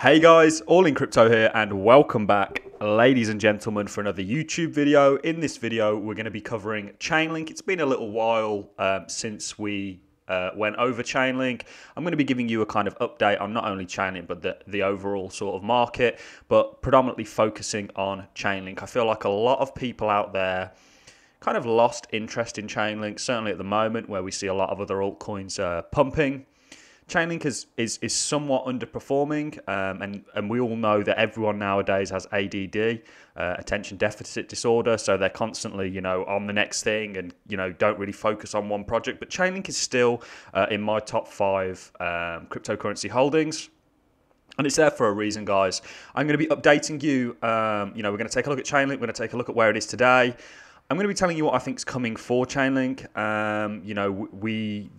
Hey guys, All in Crypto here and welcome back, ladies and gentlemen, for another YouTube video. In this video, we're going to be covering Chainlink. It's been a little while since we went over Chainlink. I'm going to be giving you a kind of update on not only Chainlink, but the overall sort of market, but predominantly focusing on Chainlink. I feel like a lot of people out there kind of lost interest in Chainlink, certainly at the moment where we see a lot of other altcoins pumping. Chainlink is somewhat underperforming, and we all know that everyone nowadays has ADD, attention deficit disorder, so they're constantly, on the next thing and, don't really focus on one project. But Chainlink is still in my top 5 cryptocurrency holdings. And it's there for a reason, guys. I'm going to be updating you. We're going to take a look at Chainlink. We're going to take a look at where it is today. I'm going to be telling you what I think is coming for Chainlink.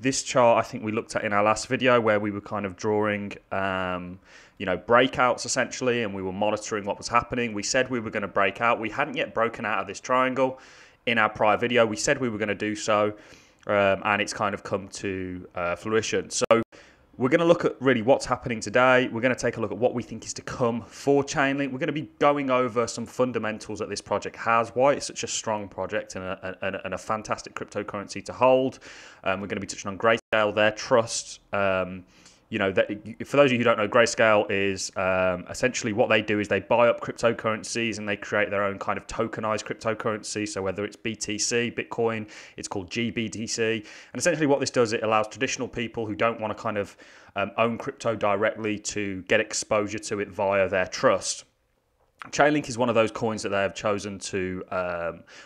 This chart I think we looked at in our last video where we were kind of drawing, breakouts essentially, and we were monitoring what was happening. We said we were going to break out. We hadn't yet broken out of this triangle in our prior video. We said we were going to do so, and it's kind of come to fruition. So we're going to look at really what's happening today. We're going to take a look at what we think is to come for Chainlink. We're going to be going over some fundamentals that this project has, why it's such a strong project and a fantastic cryptocurrency to hold. We're going to be touching on Grayscale, their trust. For those of you who don't know, Grayscale is essentially what they do is they buy up cryptocurrencies and they create their own kind of tokenized cryptocurrency. So whether it's BTC, Bitcoin, it's called GBTC. And essentially what this does, it allows traditional people who don't want to kind of own crypto directly to get exposure to it via their trust. Chainlink is one of those coins that they have chosen to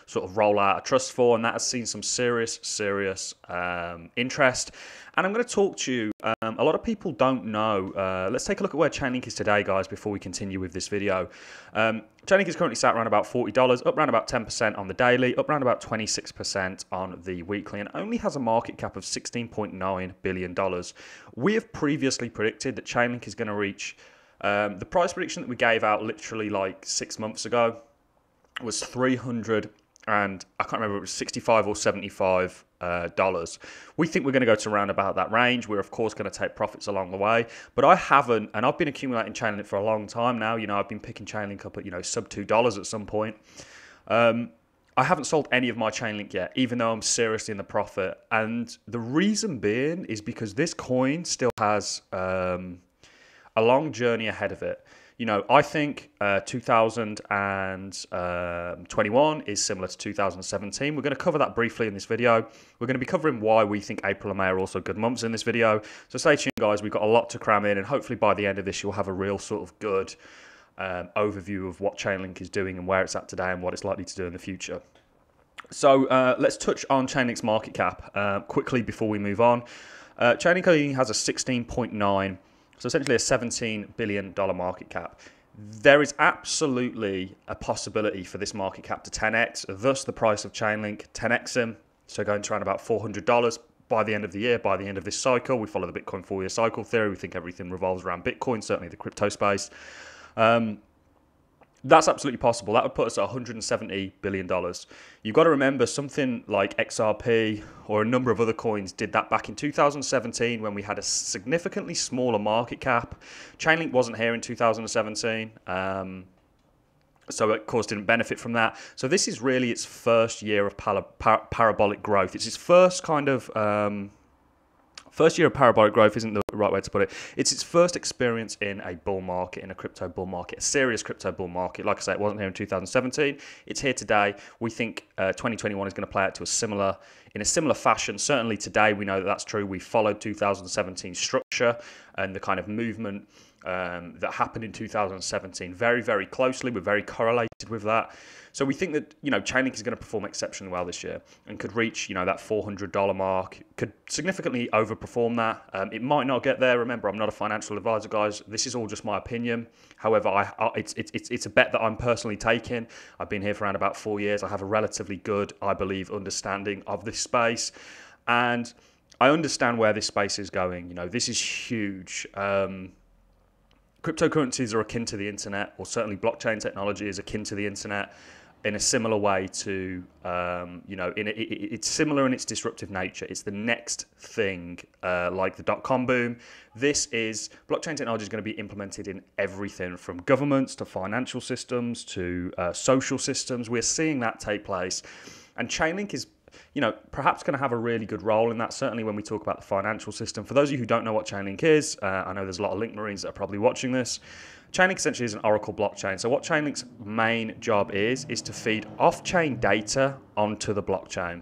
sort of roll out a trust for, and that has seen some serious interest. And I'm going to talk to you, a lot of people don't know, let's take a look at where Chainlink is today, guys, before we continue with this video. Chainlink is currently sat around about $40, up around about 10% on the daily, up around about 26% on the weekly, and only has a market cap of $16.9 billion. We have previously predicted that Chainlink is going to reach the price prediction that we gave out literally like 6 months ago was 300 and I can't remember if it was 65 or 75 dollars. We think we're going to go to around about that range. We're of course going to take profits along the way, but I haven't, and I've been accumulating Chainlink for a long time now. I've been picking Chainlink up at sub $2 at some point. I haven't sold any of my Chainlink yet, even though I'm seriously in the profit, and the reason being is because this coin still has a long journey ahead of it. I think 2021 is similar to 2017. We're going to cover that briefly in this video. We're going to be covering why we think April and May are also good months in this video. So stay tuned, guys. We've got a lot to cram in, and hopefully by the end of this, you'll have a real sort of good overview of what Chainlink is doing and where it's at today and what it's likely to do in the future. So let's touch on Chainlink's market cap quickly before we move on. Chainlink only has a 16.9. So essentially a $17 billion market cap. There is absolutely a possibility for this market cap to 10x, thus the price of Chainlink 10xing, so going to around about $400 by the end of the year, by the end of this cycle. We follow the Bitcoin 4-year cycle theory. We think everything revolves around Bitcoin, certainly the crypto space. That's absolutely possible. That would put us at $170 billion. You've got to remember something like XRP or a number of other coins did that back in 2017 when we had a significantly smaller market cap. Chainlink wasn't here in 2017, so it, of course, didn't benefit from that. So this is really its first year of parabolic growth. It's its first kind of... First year of parabolic growth isn't the right way to put it. It's its first experience in a bull market, in a crypto bull market, a serious crypto bull market. Like I say, it wasn't here in 2017. It's here today. We think 2021 is going to play out to in a similar fashion. Certainly today, we know that that's true. We followed 2017 structure and the kind of movement that happened in 2017 very, very closely. We're very correlated with that. So we think that, Chainlink is going to perform exceptionally well this year and could reach, that $400 mark, could significantly overperform that. It might not get there. Remember, I'm not a financial advisor, guys. This is all just my opinion. However, it's a bet that I'm personally taking. I've been here for around about 4 years. I have a relatively good, I believe, understanding of this space. And I understand where this space is going. This is huge. Cryptocurrencies are akin to the internet, or certainly blockchain technology is akin to the internet. in a similar way to, it's similar in its disruptive nature. It's the next thing, like the dot-com boom. Blockchain technology is going to be implemented in everything from governments to financial systems to social systems. We're seeing that take place. And Chainlink is, perhaps going to have a really good role in that, certainly when we talk about the financial system. For those of you who don't know what Chainlink is, I know there's a lot of Link Marines that are probably watching this. Chainlink essentially is an Oracle blockchain. So what Chainlink's main job is to feed off-chain data onto the blockchain.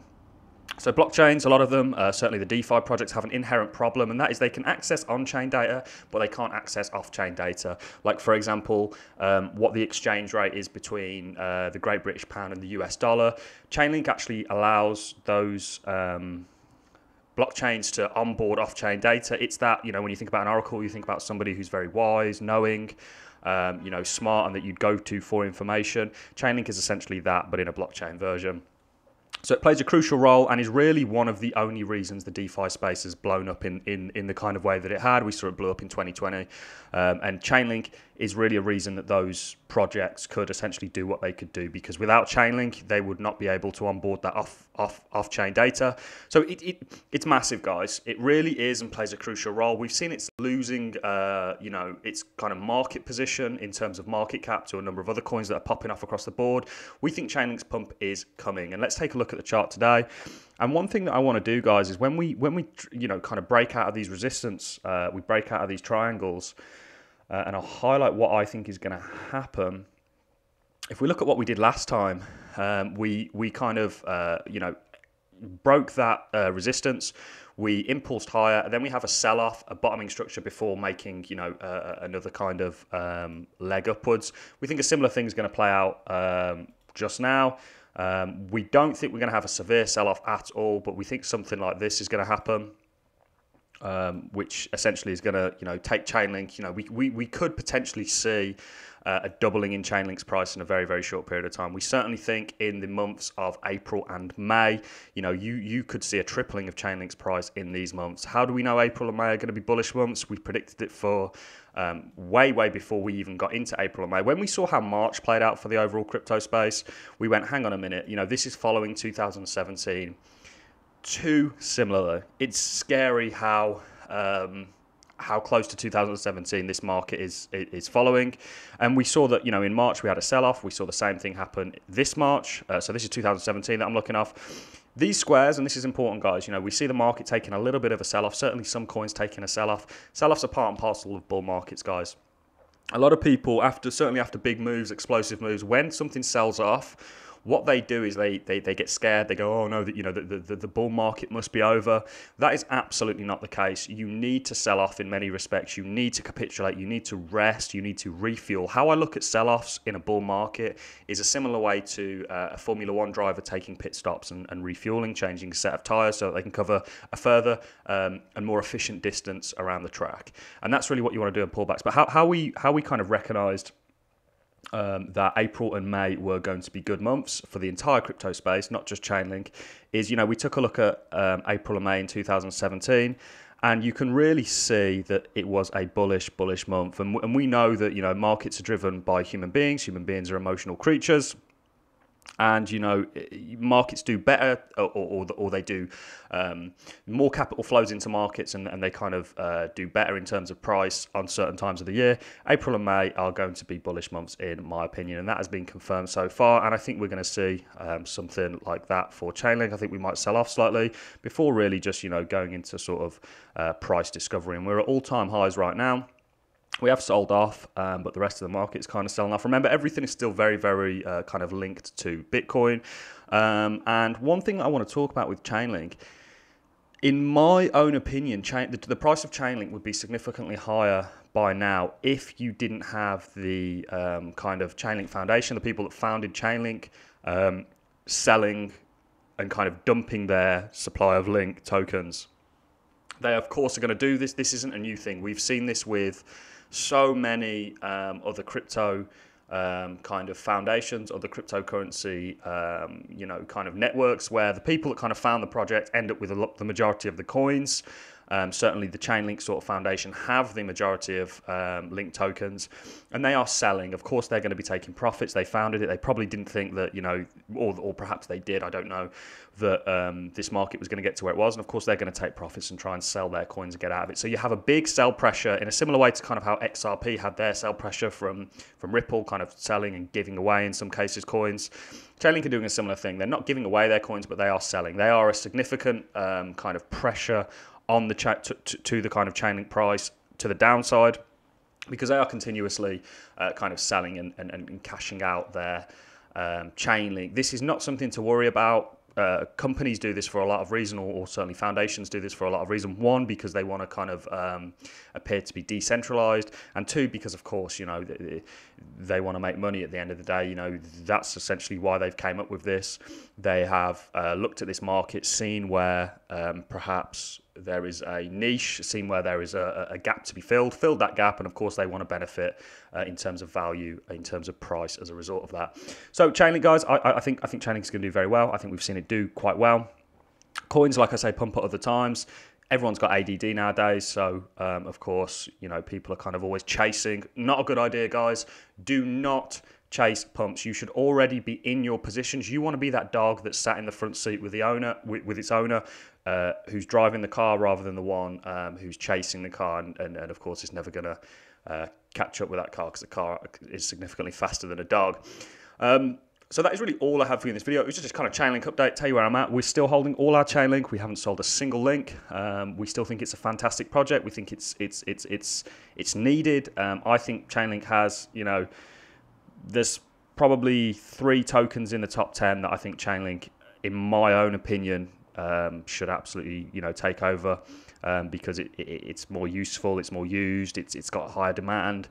So blockchains, a lot of them, certainly the DeFi projects, have an inherent problem, and that is they can access on-chain data, but they can't access off-chain data. Like, for example, what the exchange rate is between the Great British Pound and the US dollar. Chainlink actually allows those blockchains to onboard off-chain data. It's that, when you think about an Oracle, you think about somebody who's very wise, knowing, smart, and that you'd go to for information. Chainlink is essentially that, but in a blockchain version. So it plays a crucial role and is really one of the only reasons the DeFi space has blown up in the kind of way that it had. We saw it blew up in 2020. And Chainlink is really a reason that those projects could essentially do what they could do, because without Chainlink, they would not be able to onboard that off-chain data. So it's massive, guys. It really is and plays a crucial role. We've seen it's losing, its kind of market position in terms of market cap to a number of other coins that are popping off across the board. We think Chainlink's pump is coming. And let's take a look at the chart today. And one thing that I want to do, guys, is when we kind of break out of these resistance, we break out of these triangles, and I'll highlight what I think is going to happen. If we look at what we did last time, we kind of broke that resistance. We impulsed higher, and then we have a sell-off, a bottoming structure before making another kind of leg upwards. We think a similar thing is going to play out just now. We don't think we're going to have a severe sell-off at all, but we think something like this is going to happen, which essentially is going to, take Chainlink. We could potentially see a doubling in Chainlink's price in a very, very short period of time. We certainly think in the months of April and May, you could see a tripling of Chainlink's price in these months. How do we know April and May are going to be bullish months? We predicted it for way before we even got into April and May. When we saw how March played out for the overall crypto space, we went, hang on a minute, this is following 2017 too similarly. It's scary how close to 2017 this market is following. And we saw that, in March we had a sell-off. We saw the same thing happen this March. So this is 2017 that I'm looking off. These squares, and this is important, guys, we see the market taking a little bit of a sell-off. Certainly some coins taking a sell-off. Sell-offs are part and parcel of bull markets, guys. A lot of people, certainly after big moves, explosive moves, when something sells off, what they do is they get scared. They go, oh no, the bull market must be over. That is absolutely not the case. You need to sell off in many respects. You need to capitulate. You need to rest. You need to refuel. How I look at sell-offs in a bull market is a similar way to a Formula One driver taking pit stops and refueling, changing a set of tyres so that they can cover a further and more efficient distance around the track. And that's really what you want to do in pullbacks. But how we kind of recognised that April and May were going to be good months for the entire crypto space, not just Chainlink, is, we took a look at April and May in 2017, and you can really see that it was a bullish month. And we know that, markets are driven by human beings. Human beings are emotional creatures. And, markets do better or they do more capital flows into markets and they kind of do better in terms of price on certain times of the year. April and May are going to be bullish months, in my opinion, and that has been confirmed so far. And I think we're going to see something like that for Chainlink. I think we might sell off slightly before really just, going into sort of price discovery. And we're at all-time highs right now. We have sold off, but the rest of the market is kind of selling off. Remember, everything is still very, very kind of linked to Bitcoin. And one thing I want to talk about with Chainlink, in my own opinion, the price of Chainlink would be significantly higher by now if you didn't have the kind of Chainlink Foundation, the people that founded Chainlink, selling and kind of dumping their supply of Link tokens. They, of course, are going to do this. This isn't a new thing. We've seen this with so many other crypto kind of foundations, other cryptocurrency, kind of networks, where the people that kind of found the project end up with the majority of the coins. Certainly the Chainlink sort of foundation have the majority of Link tokens, and they are selling. Of course, they're going to be taking profits. They founded it. They probably didn't think that, or perhaps they did, I don't know, that this market was going to get to where it was. And of course, they're going to take profits and try and sell their coins and get out of it. So you have a big sell pressure in a similar way to kind of how XRP had their sell pressure from Ripple, kind of selling and giving away, in some cases, coins. Chainlink are doing a similar thing. They're not giving away their coins, but they are selling. They are a significant kind of pressure on the to the kind of Chainlink price to the downside, because they are continuously kind of selling and cashing out their Chainlink. This is not something to worry about. Companies do this for a lot of reason, or certainly foundations do this for a lot of reason. One, because they want to kind of appear to be decentralized, and two, because of course, they want to make money at the end of the day. That's essentially why they've came up with this. They have looked at this market, seen where perhaps there is a niche, seen where there is a gap to be filled that gap, and of course they want to benefit in terms of value, in terms of price as a result of that. So Chainlink, guys, I think Chainlink is going to do very well. I think we've seen it do quite well. Coins, like I say, pump at other times. Everyone's got ADD nowadays, so of course, people are kind of always chasing. Not a good idea, guys. Do not chase pumps. You should already be in your positions. You want to be that dog that's sat in the front seat with the owner, with its owner, who's driving the car rather than the one who's chasing the car. And of course, it's never going to catch up with that car, because the car is significantly faster than a dog. So that is really all I have for you in this video. It was just kind of Chainlink update, tell you where I'm at. We're still holding all our Chainlink. We haven't sold a single link. We still think it's a fantastic project. We think it's needed. I think Chainlink has, there's probably 3 tokens in the top 10 that I think Chainlink, in my own opinion, should absolutely, take over, because it's more useful, it's more used, it's got higher demand.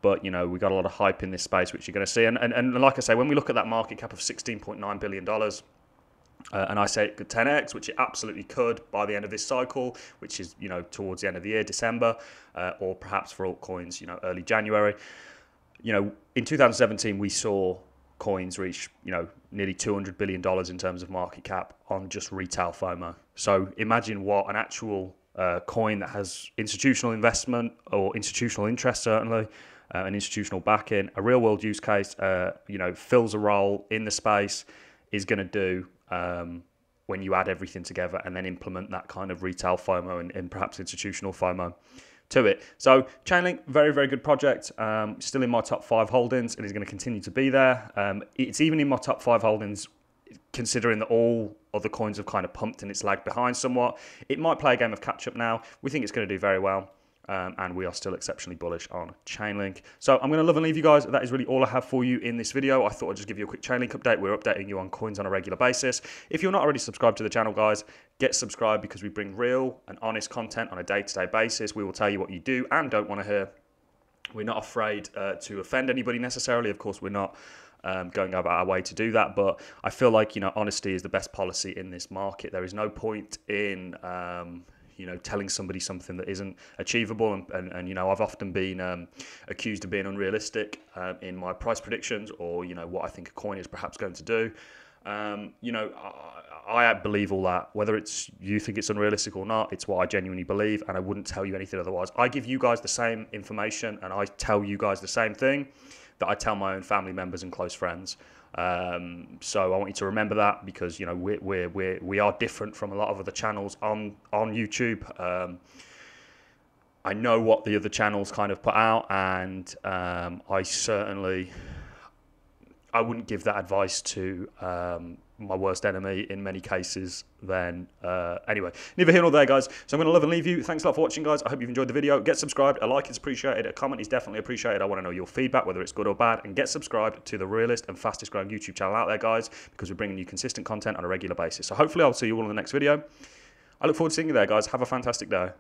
But, we got a lot of hype in this space, which you're going to see. And like I say, when we look at that market cap of $16.9 billion, and I say it could 10x, which it absolutely could by the end of this cycle, which is, towards the end of the year, December, or perhaps for altcoins, early January. In 2017, we saw coins reach, nearly $200 billion in terms of market cap on just retail FOMO. So imagine what an actual coin that has institutional investment, or institutional interest, certainly, an institutional backing, a real world use case, fills a role in the space, is going to do when you add everything together and then implement that kind of retail FOMO and perhaps institutional FOMO to it. So Chainlink, very, very good project. Still in my top 5 holdings, and is going to continue to be there. It's even in my top 5 holdings, considering that all other coins have kind of pumped and it's lagged behind somewhat. It might play a game of catch up now. We think it's going to do very well. And we are still exceptionally bullish on Chainlink. So I'm going to love and leave you guys. That is really all I have for you in this video. I thought I'd just give you a quick Chainlink update. We're updating you on coins on a regular basis. If you're not already subscribed to the channel, guys, get subscribed, because we bring real and honest content on a day-to-day basis. We will tell you what you do and don't want to hear. We're not afraid to offend anybody necessarily. Of course, we're not going about our way to do that. But I feel like, honesty is the best policy in this market. There is no point in telling somebody something that isn't achievable. And I've often been accused of being unrealistic in my price predictions, or, what I think a coin is perhaps going to do. I believe all that. Whether you think it's unrealistic or not, it's what I genuinely believe, and I wouldn't tell you anything otherwise. I give you guys the same information, and I tell you guys the same thing that I tell my own family members and close friends. So I want you to remember that, because we are different from a lot of other channels on YouTube. I know what the other channels kind of put out, and I wouldn't give that advice to my worst enemy in many cases. Then anyway, neither here nor there, guys. So I'm going to love and leave you. Thanks a lot for watching, guys. I hope you've enjoyed the video. Get subscribed. A like is appreciated. A comment is definitely appreciated. I want to know your feedback, whether it's good or bad. And get subscribed to the realest and fastest growing YouTube channel out there, guys, because we're bringing you consistent content on a regular basis. So hopefully I'll see you all in the next video. I look forward to seeing you there, guys. Have a fantastic day.